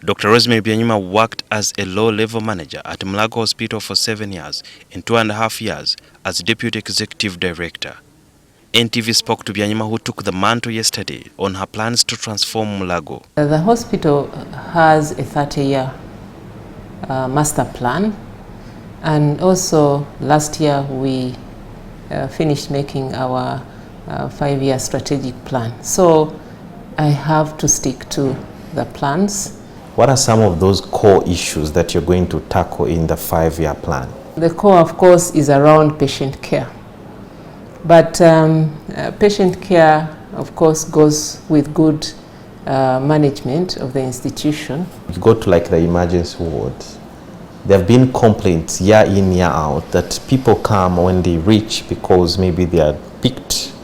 Dr. Rosemary Byanyima worked as a low-level manager at Mulago Hospital for 7 years and 2.5 years as Deputy Executive Director. NTV spoke to Byanyima, who took the mantle yesterday, on her plans to transform Mulago. The hospital has a 30-year master plan, and also last year we finished making our 5-year strategic plan. So I have to stick to the plans. What are some of those core issues that you're going to tackle in the 5-year plan? The core, of course, is around patient care. But patient care, of course, goes with good management of the institution. You go to like the emergency ward. There have been complaints year in, year out that people come when they reach because maybe they are picked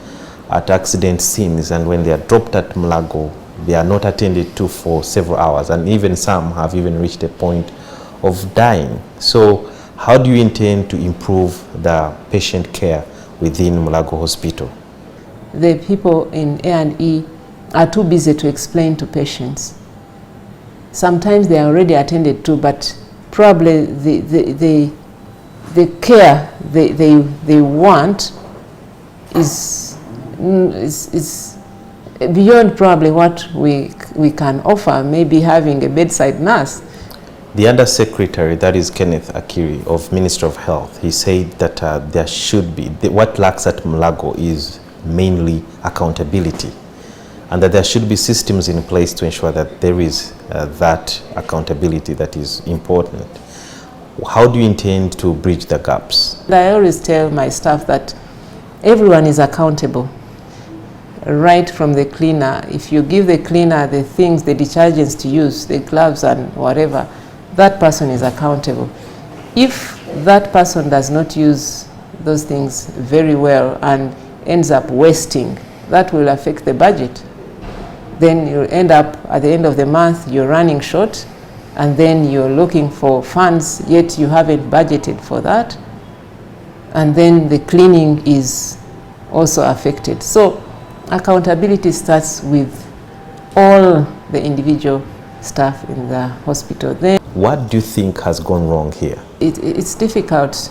at accident scenes, and when they are dropped at Mulago, they are not attended to for several hours, and even some have even reached a point of dying. So how do you intend to improve the patient care within Mulago Hospital? The people in A&E are too busy to explain to patients. Sometimes they are already attended to, but probably the care they want is beyond probably what we can offer, maybe having a bedside nurse. The Undersecretary, that is Kenneth Akiri of Ministry of Health, he said that there should be, what lacks at Mulago is mainly accountability, and that there should be systems in place to ensure that there is that accountability that is important. How do you intend to bridge the gaps? I always tell my staff that everyone is accountable. Right from the cleaner, if you give the cleaner the things, the detergents to use, the gloves and whatever, that person is accountable. If that person does not use those things very well and ends up wasting, that will affect the budget. Then you end up at the end of the month, you're running short, and then you're looking for funds, yet you haven't budgeted for that. And then the cleaning is also affected. So accountability starts with all the individual staff in the hospital. Then, what do you think has gone wrong here? It's difficult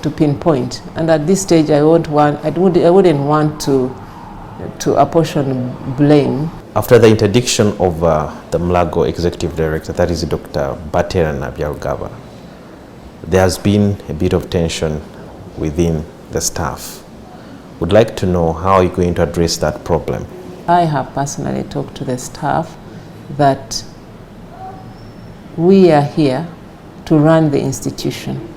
to pinpoint, and at this stage I wouldn't want to apportion blame. After the interdiction of the Mulago Executive Director, that is Dr. Byarugaba, there has been a bit of tension within the staff. Would like to know how you're going to address that problem. I have personally talked to the staff that we are here to run the institution,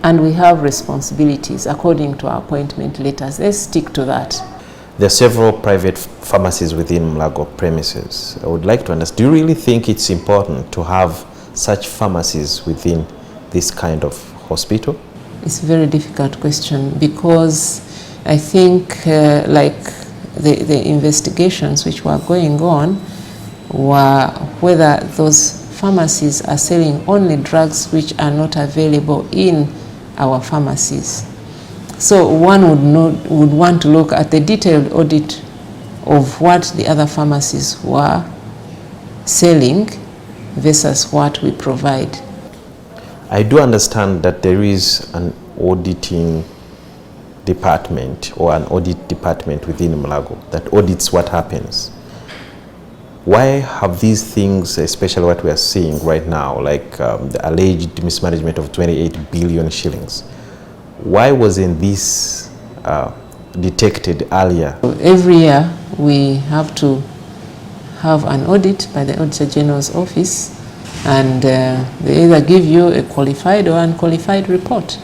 and we have responsibilities according to our appointment letters. Let's stick to that. There are several private pharmacies within Mulago premises. I would like to understand, do you really think it's important to have such pharmacies within this kind of hospital? It's a very difficult question, because I think like the investigations which were going on were whether those pharmacies are selling only drugs which are not available in our pharmacies. So one would want to look at the detailed audit of what the other pharmacies were selling versus what we provide. I do understand that there is an auditing department or an audit department within Mulago that audits what happens. Why have these things, especially what we are seeing right now, like the alleged mismanagement of 28 billion shillings, why wasn't this detected earlier? Every year we have to have an audit by the Auditor General's office, and they either give you a qualified or unqualified report.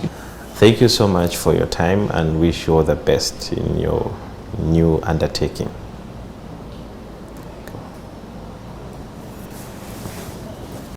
Thank you so much for your time, and wish you all the best in your new undertaking.